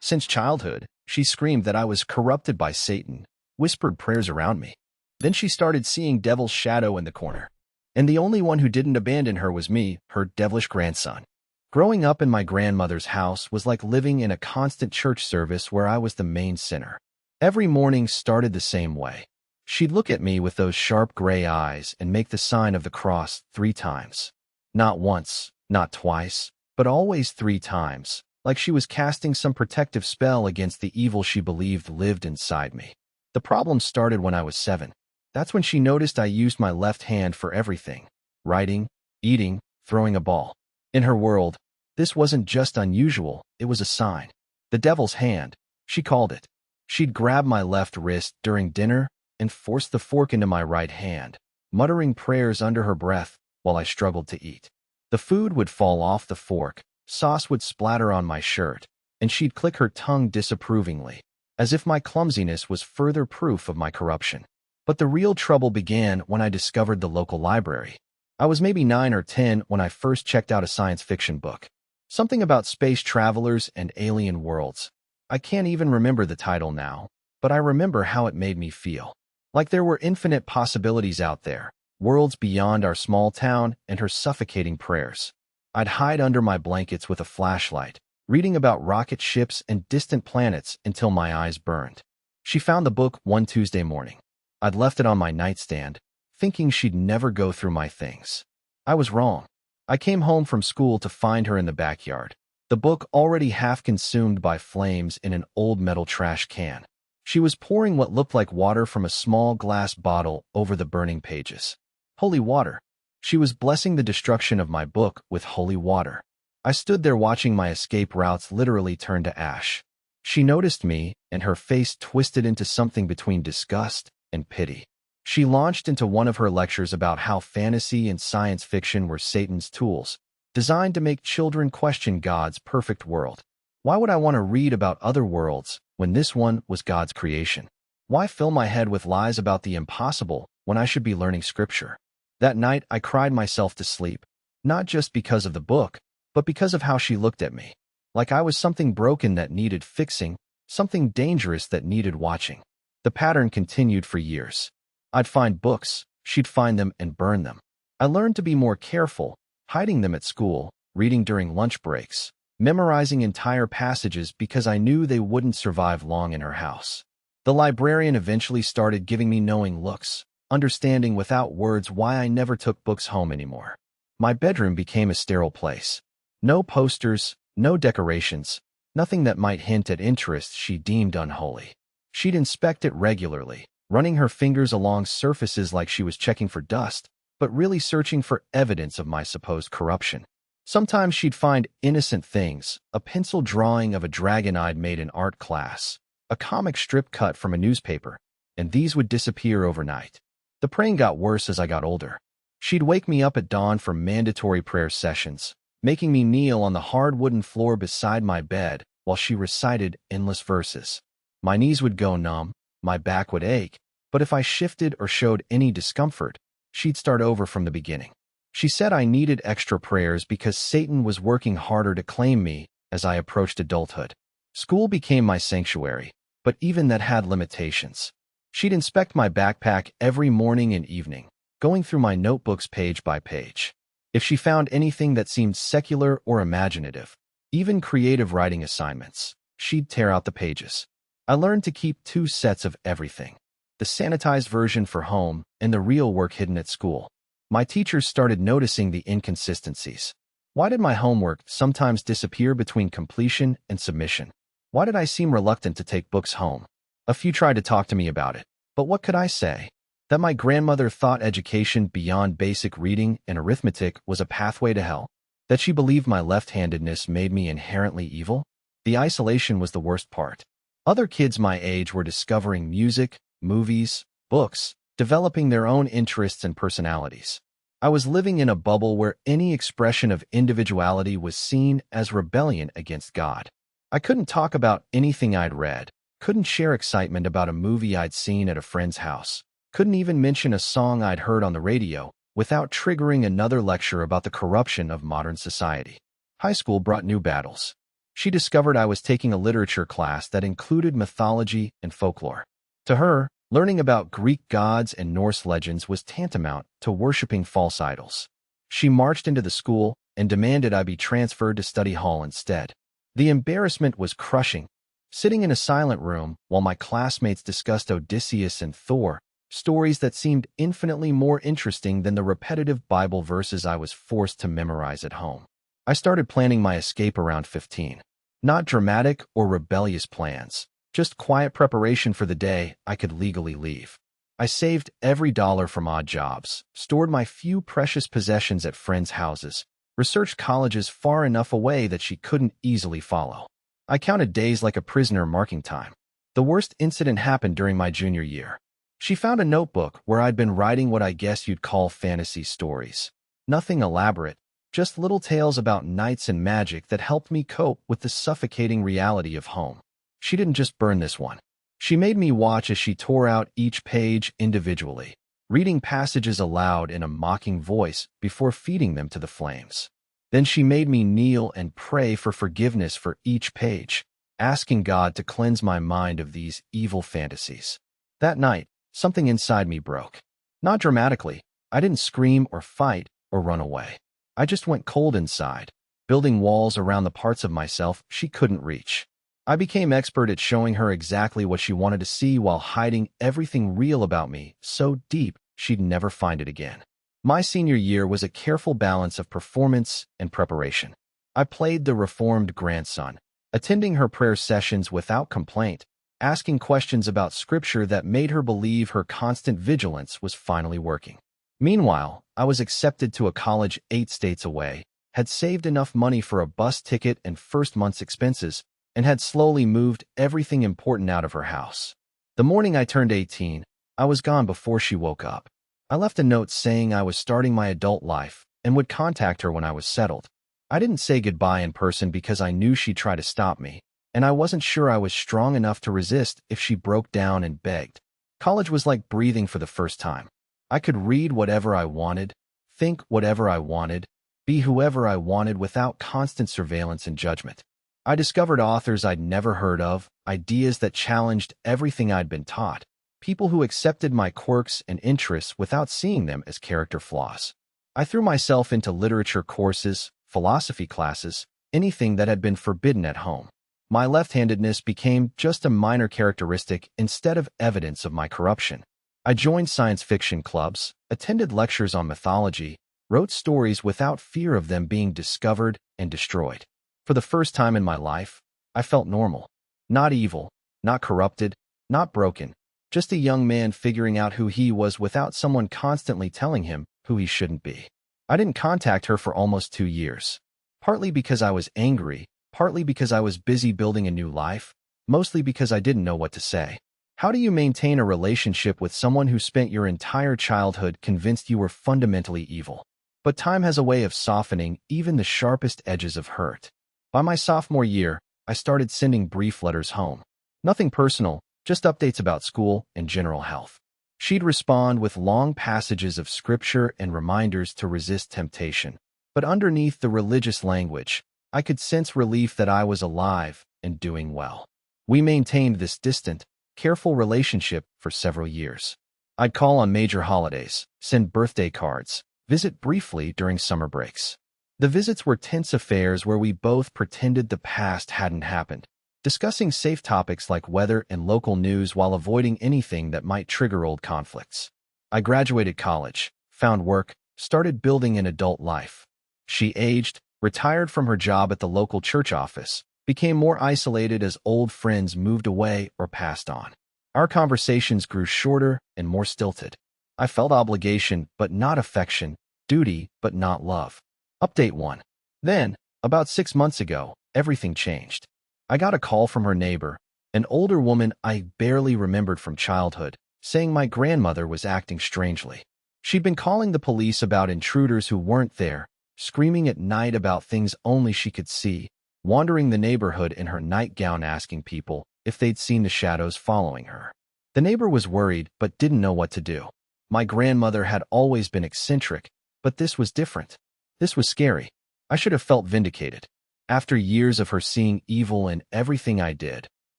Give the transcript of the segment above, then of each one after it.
Since childhood, she screamed that I was corrupted by Satan, whispered prayers around me. Then she started seeing Devil's shadow in the corner. And the only one who didn't abandon her was me, her devilish grandson. Growing up in my grandmother's house was like living in a constant church service where I was the main sinner. Every morning started the same way. She'd look at me with those sharp gray eyes and make the sign of the cross 3 times. Not once, not twice, but always 3 times, like she was casting some protective spell against the evil she believed lived inside me. The problem started when I was 7. That's when she noticed I used my left hand for everything: writing, eating, throwing a ball. In her world, this wasn't just unusual, it was a sign. The devil's hand, she called it. She'd grab my left wrist during dinner and force the fork into my right hand, muttering prayers under her breath while I struggled to eat. The food would fall off the fork, sauce would splatter on my shirt, and she'd click her tongue disapprovingly, as if my clumsiness was further proof of my corruption. But the real trouble began when I discovered the local library. I was maybe 9 or 10 when I first checked out a science fiction book. Something about space travelers and alien worlds. I can't even remember the title now, but I remember how it made me feel. Like there were infinite possibilities out there, worlds beyond our small town and her suffocating prayers. I'd hide under my blankets with a flashlight, reading about rocket ships and distant planets until my eyes burned. She found the book one Tuesday morning. I'd left it on my nightstand, thinking she'd never go through my things. I was wrong. I came home from school to find her in the backyard, the book already half consumed by flames in an old metal trash can. She was pouring what looked like water from a small glass bottle over the burning pages. Holy water. She was blessing the destruction of my book with holy water. I stood there watching my escape routes literally turn to ash. She noticed me, and her face twisted into something between disgust and pity. She launched into one of her lectures about how fantasy and science fiction were Satan's tools, designed to make children question God's perfect world. Why would I want to read about other worlds when this one was God's creation? Why fill my head with lies about the impossible when I should be learning scripture? That night, I cried myself to sleep, not just because of the book, but because of how she looked at me. Like I was something broken that needed fixing, something dangerous that needed watching. The pattern continued for years. I'd find books, she'd find them and burn them. I learned to be more careful, hiding them at school, reading during lunch breaks, memorizing entire passages because I knew they wouldn't survive long in her house. The librarian eventually started giving me knowing looks, understanding without words why I never took books home anymore. My bedroom became a sterile place. No posters, no decorations, nothing that might hint at interests she deemed unholy. She'd inspect it regularly, running her fingers along surfaces like she was checking for dust, but really searching for evidence of my supposed corruption. Sometimes she'd find innocent things, a pencil drawing of a dragon I'd made in art class, a comic strip cut from a newspaper, and these would disappear overnight. The praying got worse as I got older. She'd wake me up at dawn for mandatory prayer sessions, making me kneel on the hard wooden floor beside my bed while she recited endless verses. My knees would go numb, my back would ache, but if I shifted or showed any discomfort, she'd start over from the beginning. She said I needed extra prayers because Satan was working harder to claim me as I approached adulthood. School became my sanctuary, but even that had limitations. She'd inspect my backpack every morning and evening, going through my notebooks page by page. If she found anything that seemed secular or imaginative, even creative writing assignments, she'd tear out the pages. I learned to keep 2 sets of everything, the sanitized version for home and the real work hidden at school. My teachers started noticing the inconsistencies. Why did my homework sometimes disappear between completion and submission? Why did I seem reluctant to take books home? A few tried to talk to me about it, but what could I say? That my grandmother thought education beyond basic reading and arithmetic was a pathway to hell? That she believed my left-handedness made me inherently evil? The isolation was the worst part. Other kids my age were discovering music, movies, books, developing their own interests and personalities. I was living in a bubble where any expression of individuality was seen as rebellion against God. I couldn't talk about anything I'd read, couldn't share excitement about a movie I'd seen at a friend's house, couldn't even mention a song I'd heard on the radio without triggering another lecture about the corruption of modern society. High school brought new battles. She discovered I was taking a literature class that included mythology and folklore. To her, learning about Greek gods and Norse legends was tantamount to worshiping false idols. She marched into the school and demanded I be transferred to study hall instead. The embarrassment was crushing. Sitting in a silent room while my classmates discussed Odysseus and Thor, stories that seemed infinitely more interesting than the repetitive Bible verses I was forced to memorize at home. I started planning my escape around 15. Not dramatic or rebellious plans, just quiet preparation for the day I could legally leave. I saved every dollar from odd jobs, stored my few precious possessions at friends' houses, researched colleges far enough away that she couldn't easily follow. I counted days like a prisoner marking time. The worst incident happened during my junior year. She found a notebook where I'd been writing what I guess you'd call fantasy stories. Nothing elaborate, just little tales about knights and magic that helped me cope with the suffocating reality of home. She didn't just burn this one. She made me watch as she tore out each page individually, reading passages aloud in a mocking voice before feeding them to the flames. Then she made me kneel and pray for forgiveness for each page, asking God to cleanse my mind of these evil fantasies. That night, something inside me broke. Not dramatically. I didn't scream or fight or run away. I just went cold inside, building walls around the parts of myself she couldn't reach. I became expert at showing her exactly what she wanted to see while hiding everything real about me so deep she'd never find it again. My senior year was a careful balance of performance and preparation. I played the reformed grandson, attending her prayer sessions without complaint, asking questions about scripture that made her believe her constant vigilance was finally working. Meanwhile, I was accepted to a college 8 states away, had saved enough money for a bus ticket and first month's expenses, and had slowly moved everything important out of her house. The morning I turned 18, I was gone before she woke up. I left a note saying I was starting my adult life and would contact her when I was settled. I didn't say goodbye in person because I knew she'd try to stop me, and I wasn't sure I was strong enough to resist if she broke down and begged. College was like breathing for the first time. I could read whatever I wanted, think whatever I wanted, be whoever I wanted without constant surveillance and judgment. I discovered authors I'd never heard of, ideas that challenged everything I'd been taught, people who accepted my quirks and interests without seeing them as character flaws. I threw myself into literature courses, philosophy classes, anything that had been forbidden at home. My left-handedness became just a minor characteristic instead of evidence of my corruption. I joined science fiction clubs, attended lectures on mythology, wrote stories without fear of them being discovered and destroyed. For the first time in my life, I felt normal. Not evil, not corrupted, not broken. Just a young man figuring out who he was without someone constantly telling him who he shouldn't be. I didn't contact her for almost 2 years. Partly because I was angry, partly because I was busy building a new life, mostly because I didn't know what to say. How do you maintain a relationship with someone who spent your entire childhood convinced you were fundamentally evil? But time has a way of softening even the sharpest edges of hurt. By my sophomore year, I started sending brief letters home. Nothing personal, just updates about school and general health. She'd respond with long passages of scripture and reminders to resist temptation. But underneath the religious language, I could sense relief that I was alive and doing well. We maintained this distant, careful relationship for several years. I'd call on major holidays, send birthday cards, visit briefly during summer breaks. The visits were tense affairs where we both pretended the past hadn't happened, discussing safe topics like weather and local news while avoiding anything that might trigger old conflicts. I graduated college, found work, started building an adult life. She aged, retired from her job at the local church office, became more isolated as old friends moved away or passed on. Our conversations grew shorter and more stilted. I felt obligation but not affection, duty but not love. Update 1. Then, about 6 months ago, everything changed. I got a call from her neighbor, an older woman I barely remembered from childhood, saying my grandmother was acting strangely. She'd been calling the police about intruders who weren't there, screaming at night about things only she could see, wandering the neighborhood in her nightgown asking people if they'd seen the shadows following her. The neighbor was worried but didn't know what to do. My grandmother had always been eccentric, but this was different. This was scary. I should have felt vindicated. After years of her seeing evil in everything I did,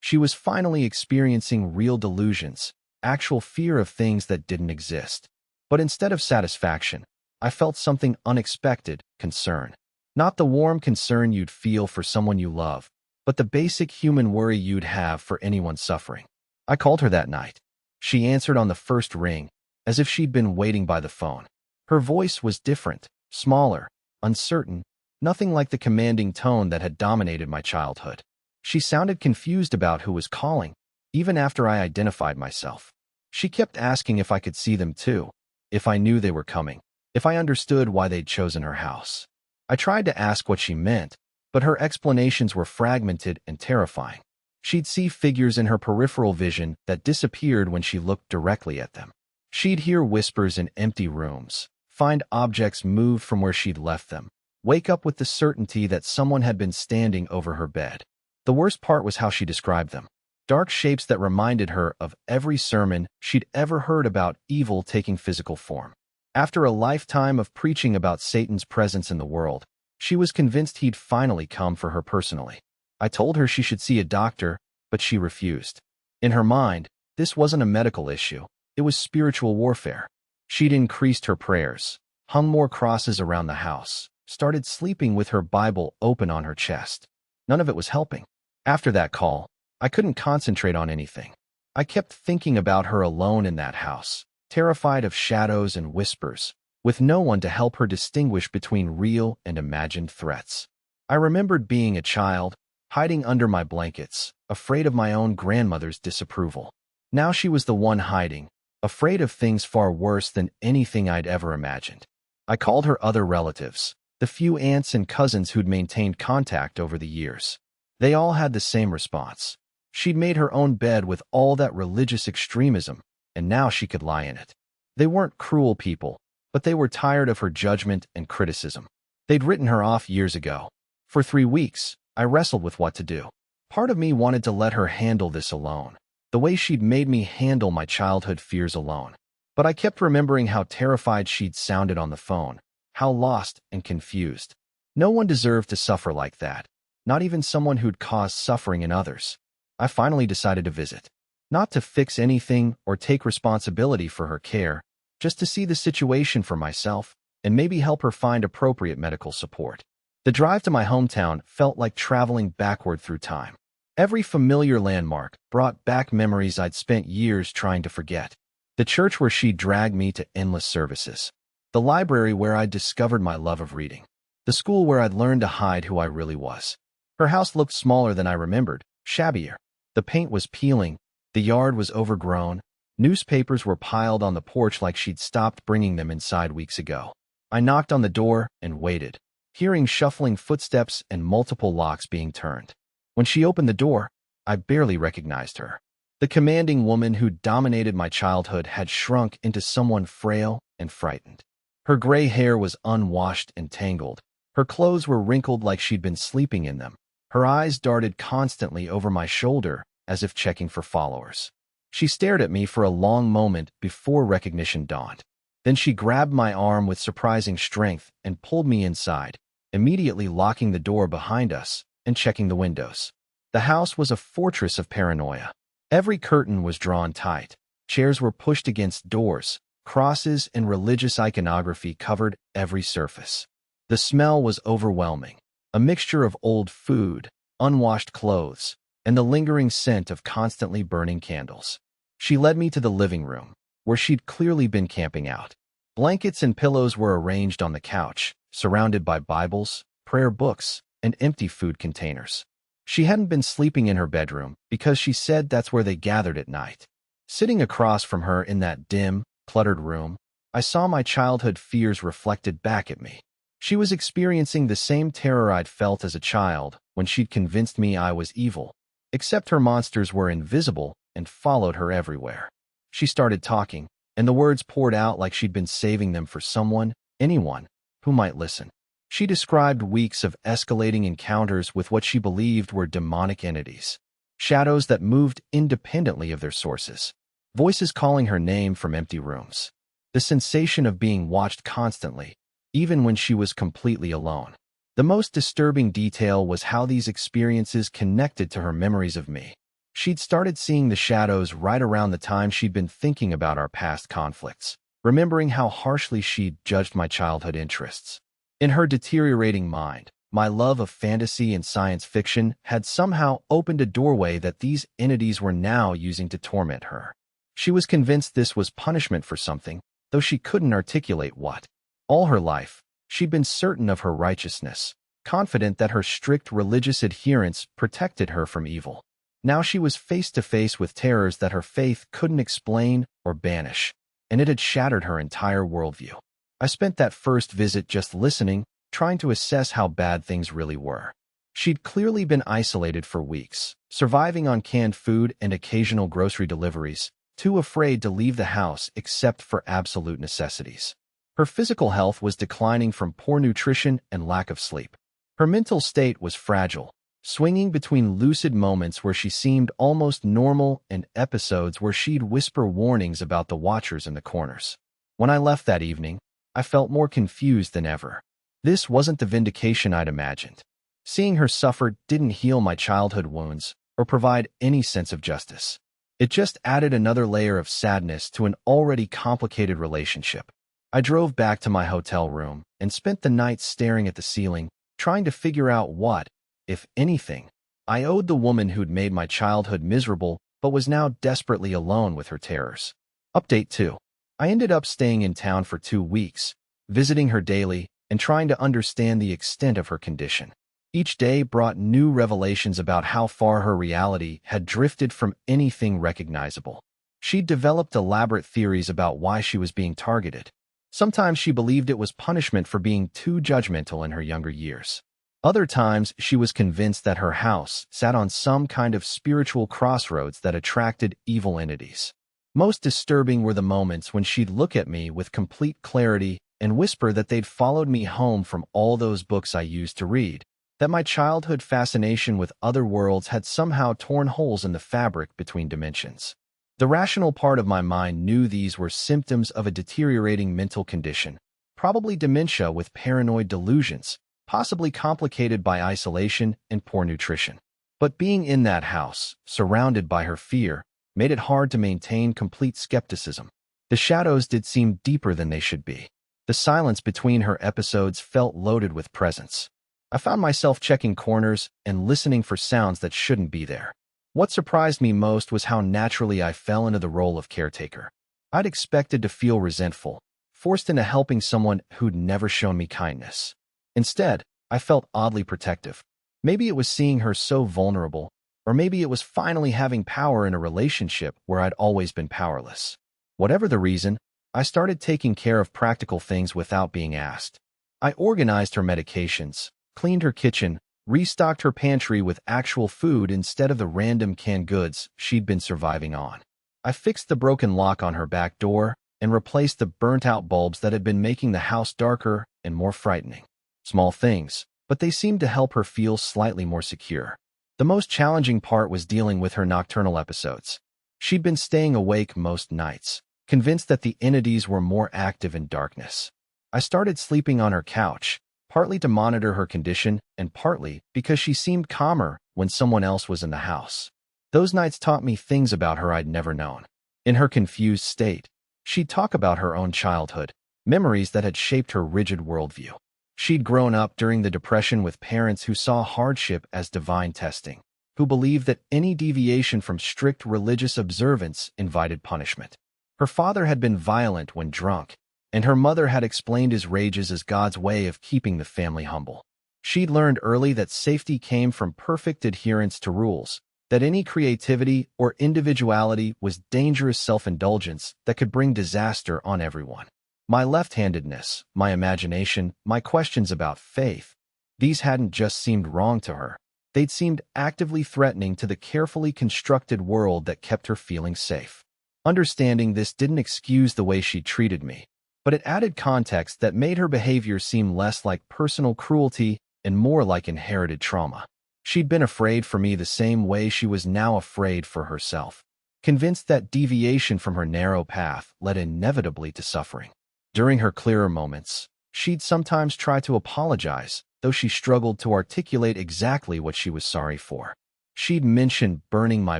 she was finally experiencing real delusions, actual fear of things that didn't exist. But instead of satisfaction, I felt something unexpected: concern. Not the warm concern you'd feel for someone you love, but the basic human worry you'd have for anyone suffering. I called her that night. She answered on the first ring, as if she'd been waiting by the phone. Her voice was different, smaller, uncertain, nothing like the commanding tone that had dominated my childhood. She sounded confused about who was calling, even after I identified myself. She kept asking if I could see them too, if I knew they were coming, if I understood why they'd chosen her house. I tried to ask what she meant, but her explanations were fragmented and terrifying. She'd see figures in her peripheral vision that disappeared when she looked directly at them. She'd hear whispers in empty rooms, find objects moved from where she'd left them, wake up with the certainty that someone had been standing over her bed. The worst part was how she described them. Dark shapes that reminded her of every sermon she'd ever heard about evil taking physical form. After a lifetime of preaching about Satan's presence in the world, she was convinced he'd finally come for her personally. I told her she should see a doctor, but she refused. In her mind, this wasn't a medical issue, it was spiritual warfare. She'd increased her prayers, hung more crosses around the house, started sleeping with her Bible open on her chest. None of it was helping. After that call, I couldn't concentrate on anything. I kept thinking about her alone in that house, terrified of shadows and whispers, with no one to help her distinguish between real and imagined threats. I remembered being a child, hiding under my blankets, afraid of my own grandmother's disapproval. Now she was the one hiding, afraid of things far worse than anything I'd ever imagined. I called her other relatives, the few aunts and cousins who'd maintained contact over the years. They all had the same response. She'd made her own bed with all that religious extremism, and now she could lie in it. They weren't cruel people, but they were tired of her judgment and criticism. They'd written her off years ago. For 3 weeks, I wrestled with what to do. Part of me wanted to let her handle this alone, the way she'd made me handle my childhood fears alone. But I kept remembering how terrified she'd sounded on the phone, how lost and confused. No one deserved to suffer like that, not even someone who'd caused suffering in others. I finally decided to visit. Not to fix anything or take responsibility for her care, just to see the situation for myself and maybe help her find appropriate medical support. The drive to my hometown felt like traveling backward through time. Every familiar landmark brought back memories I'd spent years trying to forget. The church where she'd dragged me to endless services. The library where I'd discovered my love of reading. The school where I'd learned to hide who I really was. Her house looked smaller than I remembered, shabbier. The paint was peeling, the yard was overgrown, newspapers were piled on the porch like she'd stopped bringing them inside weeks ago. I knocked on the door and waited, hearing shuffling footsteps and multiple locks being turned. When she opened the door, I barely recognized her. The commanding woman who dominated my childhood had shrunk into someone frail and frightened. Her gray hair was unwashed and tangled. Her clothes were wrinkled like she'd been sleeping in them. Her eyes darted constantly over my shoulder, as if checking for followers. She stared at me for a long moment before recognition dawned. Then she grabbed my arm with surprising strength and pulled me inside, immediately locking the door behind us and checking the windows. The house was a fortress of paranoia. Every curtain was drawn tight. Chairs were pushed against doors. Crosses and religious iconography covered every surface. The smell was overwhelming, a mixture of old food, unwashed clothes, and the lingering scent of constantly burning candles. She led me to the living room, where she'd clearly been camping out. Blankets and pillows were arranged on the couch, surrounded by Bibles, prayer books, and empty food containers. She hadn't been sleeping in her bedroom because she said that's where they gathered at night. Sitting across from her in that dim, cluttered room, I saw my childhood fears reflected back at me. She was experiencing the same terror I'd felt as a child when she'd convinced me I was evil, except her monsters were invisible and followed her everywhere. She started talking, and the words poured out like she'd been saving them for someone, anyone, who might listen. She described weeks of escalating encounters with what she believed were demonic entities, shadows that moved independently of their sources, voices calling her name from empty rooms, the sensation of being watched constantly, even when she was completely alone. The most disturbing detail was how these experiences connected to her memories of me. She'd started seeing the shadows right around the time she'd been thinking about our past conflicts, remembering how harshly she'd judged my childhood interests. In her deteriorating mind, my love of fantasy and science fiction had somehow opened a doorway that these entities were now using to torment her. She was convinced this was punishment for something, though she couldn't articulate what. All her life, she'd been certain of her righteousness, confident that her strict religious adherence protected her from evil. Now she was face to face with terrors that her faith couldn't explain or banish, and it had shattered her entire worldview. I spent that first visit just listening, trying to assess how bad things really were. She'd clearly been isolated for weeks, surviving on canned food and occasional grocery deliveries, too afraid to leave the house except for absolute necessities. Her physical health was declining from poor nutrition and lack of sleep. Her mental state was fragile, swinging between lucid moments where she seemed almost normal and episodes where she'd whisper warnings about the watchers in the corners. When I left that evening, I felt more confused than ever. This wasn't the vindication I'd imagined. Seeing her suffer didn't heal my childhood wounds or provide any sense of justice. It just added another layer of sadness to an already complicated relationship. I drove back to my hotel room and spent the night staring at the ceiling, trying to figure out what, if anything, I owed the woman who'd made my childhood miserable but was now desperately alone with her terrors. Update 2. I ended up staying in town for 2 weeks, visiting her daily and trying to understand the extent of her condition. Each day brought new revelations about how far her reality had drifted from anything recognizable. She'd developed elaborate theories about why she was being targeted. Sometimes she believed it was punishment for being too judgmental in her younger years. Other times, she was convinced that her house sat on some kind of spiritual crossroads that attracted evil entities. Most disturbing were the moments when she'd look at me with complete clarity and whisper that they'd followed me home from all those books I used to read, that my childhood fascination with other worlds had somehow torn holes in the fabric between dimensions. The rational part of my mind knew these were symptoms of a deteriorating mental condition, probably dementia with paranoid delusions, possibly complicated by isolation and poor nutrition. But being in that house, surrounded by her fear, made it hard to maintain complete skepticism. The shadows did seem deeper than they should be. The silence between her episodes felt loaded with presence. I found myself checking corners and listening for sounds that shouldn't be there. What surprised me most was how naturally I fell into the role of caretaker. I'd expected to feel resentful, forced into helping someone who'd never shown me kindness. Instead, I felt oddly protective. Maybe it was seeing her so vulnerable, or maybe it was finally having power in a relationship where I'd always been powerless. Whatever the reason, I started taking care of practical things without being asked. I organized her medications, cleaned her kitchen, restocked her pantry with actual food instead of the random canned goods she'd been surviving on. I fixed the broken lock on her back door and replaced the burnt-out bulbs that had been making the house darker and more frightening. Small things, but they seemed to help her feel slightly more secure. The most challenging part was dealing with her nocturnal episodes. She'd been staying awake most nights, convinced that the entities were more active in darkness. I started sleeping on her couch, partly to monitor her condition and partly because she seemed calmer when someone else was in the house. Those nights taught me things about her I'd never known. In her confused state, she'd talk about her own childhood, memories that had shaped her rigid worldview. She'd grown up during the Depression with parents who saw hardship as divine testing, who believed that any deviation from strict religious observance invited punishment. Her father had been violent when drunk, and her mother had explained his rages as God's way of keeping the family humble. She'd learned early that safety came from perfect adherence to rules, that any creativity or individuality was dangerous self-indulgence that could bring disaster on everyone. My left-handedness, my imagination, my questions about faith, these hadn't just seemed wrong to her. They'd seemed actively threatening to the carefully constructed world that kept her feeling safe. Understanding this didn't excuse the way she treated me, but it added context that made her behavior seem less like personal cruelty and more like inherited trauma. She'd been afraid for me the same way she was now afraid for herself, convinced that deviation from her narrow path led inevitably to suffering. During her clearer moments, she'd sometimes try to apologize, though she struggled to articulate exactly what she was sorry for. She'd mentioned burning my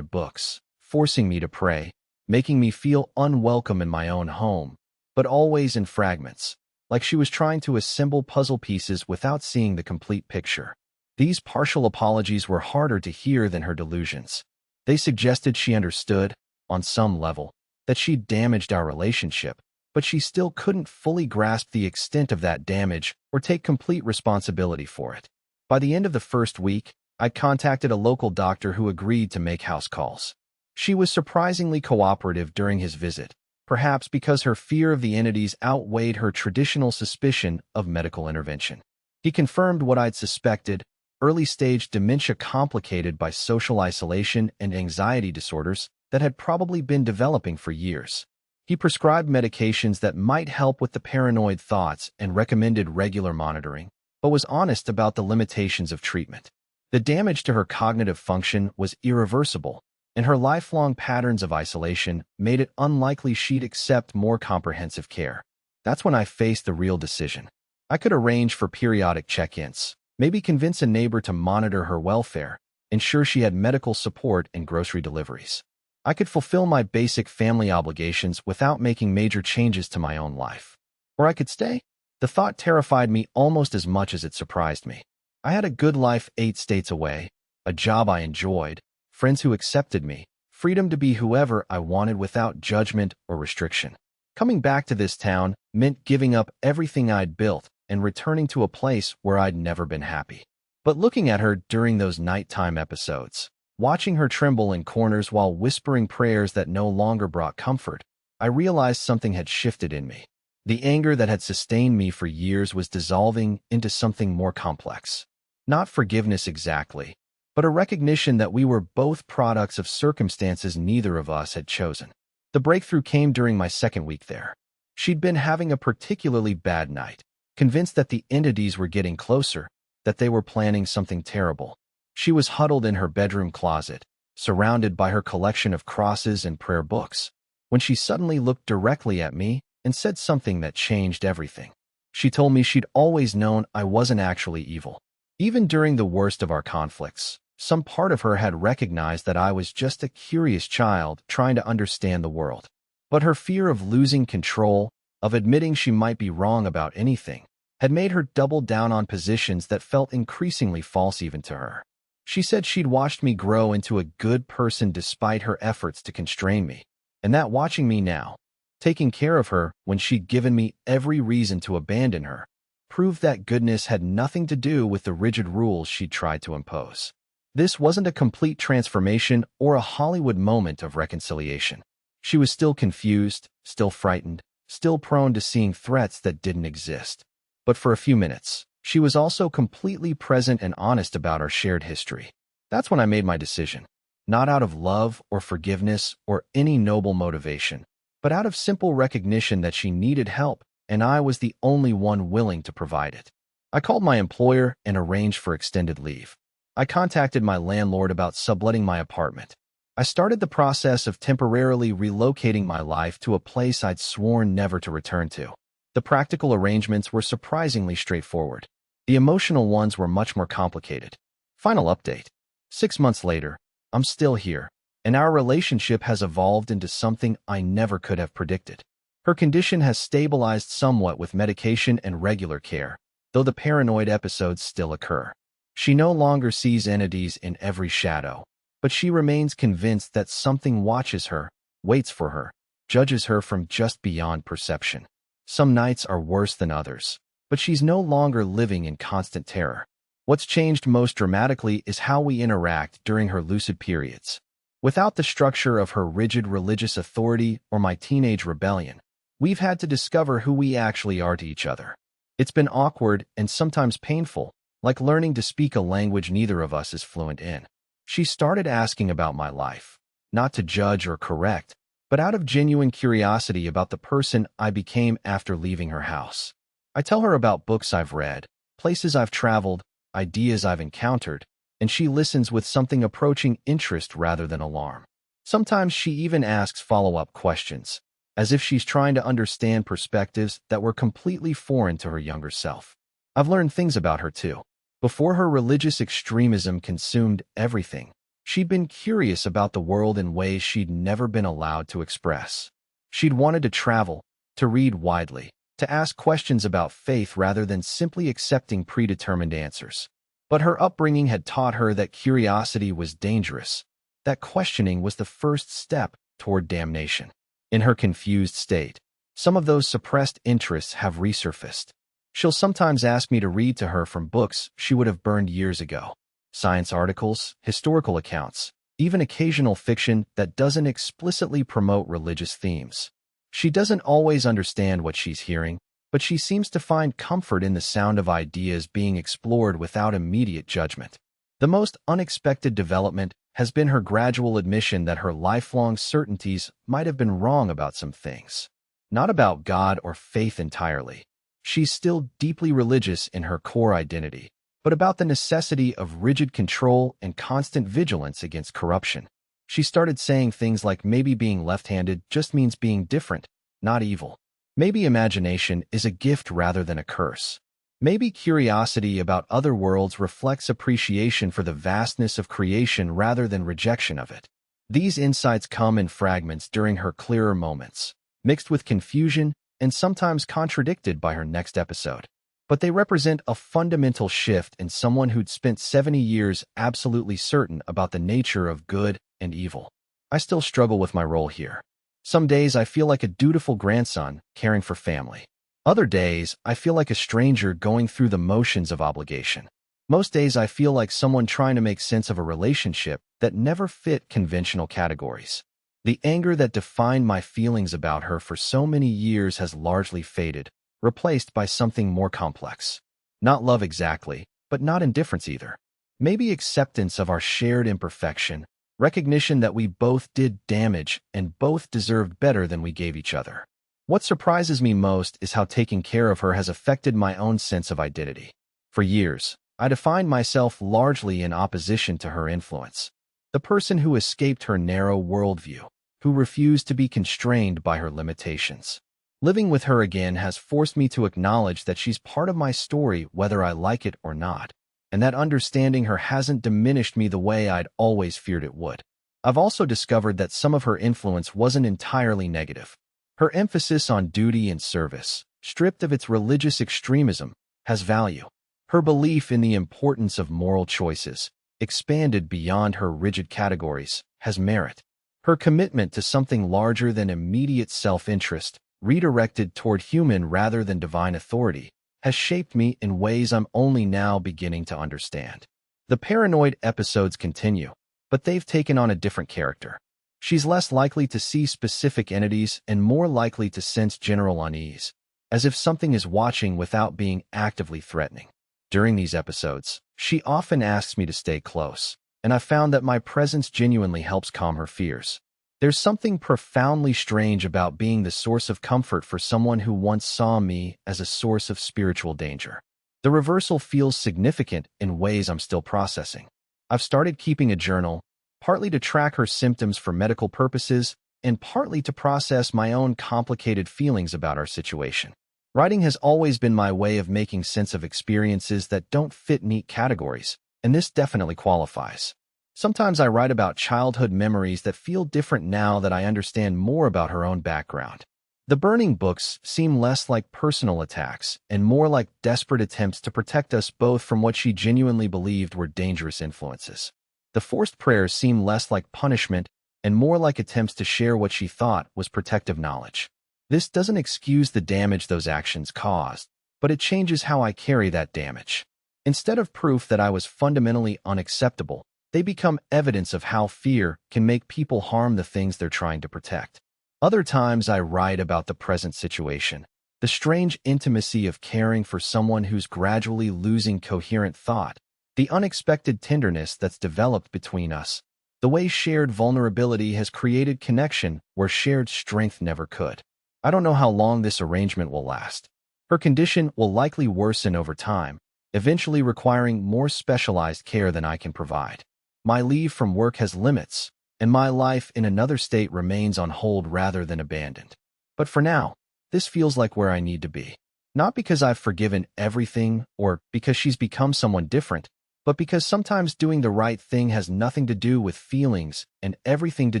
books, forcing me to pray, making me feel unwelcome in my own home, but always in fragments, like she was trying to assemble puzzle pieces without seeing the complete picture. These partial apologies were harder to hear than her delusions. They suggested she understood, on some level, that she'd damaged our relationship, but she still couldn't fully grasp the extent of that damage or take complete responsibility for it. By the end of the first week, I contacted a local doctor who agreed to make house calls. She was surprisingly cooperative during his visit, perhaps because her fear of the entities outweighed her traditional suspicion of medical intervention. He confirmed what I'd suspected: early-stage dementia complicated by social isolation and anxiety disorders that had probably been developing for years. He prescribed medications that might help with the paranoid thoughts and recommended regular monitoring, but was honest about the limitations of treatment. The damage to her cognitive function was irreversible, and her lifelong patterns of isolation made it unlikely she'd accept more comprehensive care. That's when I faced the real decision. I could arrange for periodic check-ins, maybe convince a neighbor to monitor her welfare, ensure she had medical support and grocery deliveries. I could fulfill my basic family obligations without making major changes to my own life. Or I could stay. The thought terrified me almost as much as it surprised me. I had a good life 8 states away, a job I enjoyed, friends who accepted me, freedom to be whoever I wanted without judgment or restriction. Coming back to this town meant giving up everything I'd built and returning to a place where I'd never been happy. But looking at her during those nighttime episodes, watching her tremble in corners while whispering prayers that no longer brought comfort, I realized something had shifted in me. The anger that had sustained me for years was dissolving into something more complex. Not forgiveness exactly, but a recognition that we were both products of circumstances neither of us had chosen. The breakthrough came during my second week there. She'd been having a particularly bad night, convinced that the entities were getting closer, that they were planning something terrible. She was huddled in her bedroom closet, surrounded by her collection of crosses and prayer books, when she suddenly looked directly at me and said something that changed everything. She told me she'd always known I wasn't actually evil. Even during the worst of our conflicts, some part of her had recognized that I was just a curious child trying to understand the world. But her fear of losing control, of admitting she might be wrong about anything, had made her double down on positions that felt increasingly false even to her. She said she'd watched me grow into a good person despite her efforts to constrain me, and that watching me now, taking care of her when she'd given me every reason to abandon her, proved that goodness had nothing to do with the rigid rules she'd tried to impose. This wasn't a complete transformation or a Hollywood moment of reconciliation. She was still confused, still frightened, still prone to seeing threats that didn't exist. But for a few minutes, she was also completely present and honest about our shared history. That's when I made my decision. Not out of love or forgiveness or any noble motivation, but out of simple recognition that she needed help, and I was the only one willing to provide it. I called my employer and arranged for extended leave. I contacted my landlord about subletting my apartment. I started the process of temporarily relocating my life to a place I'd sworn never to return to. The practical arrangements were surprisingly straightforward. The emotional ones were much more complicated. Final update. 6 months later, I'm still here, and our relationship has evolved into something I never could have predicted. Her condition has stabilized somewhat with medication and regular care, though the paranoid episodes still occur. She no longer sees entities in every shadow, but she remains convinced that something watches her, waits for her, judges her from just beyond perception. Some nights are worse than others, but she's no longer living in constant terror. What's changed most dramatically is how we interact during her lucid periods. Without the structure of her rigid religious authority or my teenage rebellion, we've had to discover who we actually are to each other. It's been awkward and sometimes painful, like learning to speak a language neither of us is fluent in. She started asking about my life, not to judge or correct, but out of genuine curiosity about the person I became after leaving her house. I tell her about books I've read, places I've traveled, ideas I've encountered, and she listens with something approaching interest rather than alarm. Sometimes she even asks follow-up questions, as if she's trying to understand perspectives that were completely foreign to her younger self. I've learned things about her too. Before her religious extremism consumed everything, she'd been curious about the world in ways she'd never been allowed to express. She'd wanted to travel, to read widely, to ask questions about faith rather than simply accepting predetermined answers. But her upbringing had taught her that curiosity was dangerous, that questioning was the first step toward damnation. In her confused state, some of those suppressed interests have resurfaced. She'll sometimes ask me to read to her from books she would have burned years ago. Science articles, historical accounts, even occasional fiction that doesn't explicitly promote religious themes. She doesn't always understand what she's hearing, but she seems to find comfort in the sound of ideas being explored without immediate judgment. The most unexpected development has been her gradual admission that her lifelong certainties might have been wrong about some things. Not about God or faith entirely. She's still deeply religious in her core identity, but about the necessity of rigid control and constant vigilance against corruption. She started saying things like maybe being left-handed just means being different, not evil. Maybe imagination is a gift rather than a curse. Maybe curiosity about other worlds reflects appreciation for the vastness of creation rather than rejection of it. These insights come in fragments during her clearer moments, mixed with confusion and sometimes contradicted by her next episode. But they represent a fundamental shift in someone who'd spent 70 years absolutely certain about the nature of good and evil. I still struggle with my role here. Some days I feel like a dutiful grandson caring for family. Other days, I feel like a stranger going through the motions of obligation. Most days I feel like someone trying to make sense of a relationship that never fit conventional categories. The anger that defined my feelings about her for so many years has largely faded, replaced by something more complex. Not love exactly, but not indifference either. Maybe acceptance of our shared imperfection, recognition that we both did damage and both deserved better than we gave each other. What surprises me most is how taking care of her has affected my own sense of identity. For years, I defined myself largely in opposition to her influence. The person who escaped her narrow worldview, who refused to be constrained by her limitations. Living with her again has forced me to acknowledge that she's part of my story whether I like it or not, and that understanding her hasn't diminished me the way I'd always feared it would. I've also discovered that some of her influence wasn't entirely negative. Her emphasis on duty and service, stripped of its religious extremism, has value. Her belief in the importance of moral choices, expanded beyond her rigid categories, has merit. Her commitment to something larger than immediate self-interest, redirected toward human rather than divine authority, has shaped me in ways I'm only now beginning to understand. The paranoid episodes continue, but they've taken on a different character. She's less likely to see specific entities and more likely to sense general unease, as if something is watching without being actively threatening. During these episodes, she often asks me to stay close, and I've found that my presence genuinely helps calm her fears. There's something profoundly strange about being the source of comfort for someone who once saw me as a source of spiritual danger. The reversal feels significant in ways I'm still processing. I've started keeping a journal, partly to track her symptoms for medical purposes, and partly to process my own complicated feelings about our situation. Writing has always been my way of making sense of experiences that don't fit neat categories, and this definitely qualifies. Sometimes I write about childhood memories that feel different now that I understand more about her own background. The burning books seem less like personal attacks and more like desperate attempts to protect us both from what she genuinely believed were dangerous influences. The forced prayers seem less like punishment and more like attempts to share what she thought was protective knowledge. This doesn't excuse the damage those actions caused, but it changes how I carry that damage. Instead of proof that I was fundamentally unacceptable, they become evidence of how fear can make people harm the things they're trying to protect. Other times I write about the present situation, the strange intimacy of caring for someone who's gradually losing coherent thought, the unexpected tenderness that's developed between us, the way shared vulnerability has created connection where shared strength never could. I don't know how long this arrangement will last. Her condition will likely worsen over time, eventually requiring more specialized care than I can provide. My leave from work has limits, and my life in another state remains on hold rather than abandoned. But for now, this feels like where I need to be. Not because I've forgiven everything or because she's become someone different, but because sometimes doing the right thing has nothing to do with feelings and everything to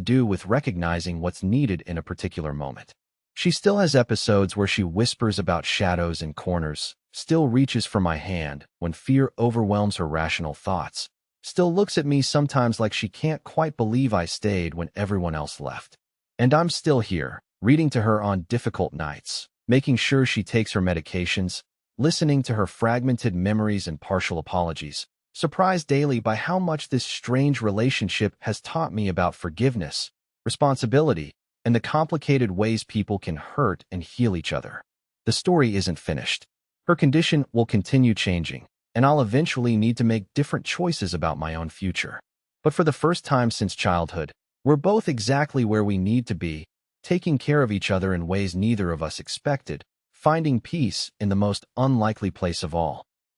do with recognizing what's needed in a particular moment. She still has episodes where she whispers about shadows and corners, still reaches for my hand when fear overwhelms her rational thoughts, still looks at me sometimes like she can't quite believe I stayed when everyone else left. And I'm still here, reading to her on difficult nights, making sure she takes her medications, listening to her fragmented memories and partial apologies, surprised daily by how much this strange relationship has taught me about forgiveness, responsibility, and the complicated ways people can hurt and heal each other. The story isn't finished. Her condition will continue changing, and I'll eventually need to make different choices about my own future. But for the first time since childhood, we're both exactly where we need to be, taking care of each other in ways neither of us expected, finding peace in the most unlikely place of all.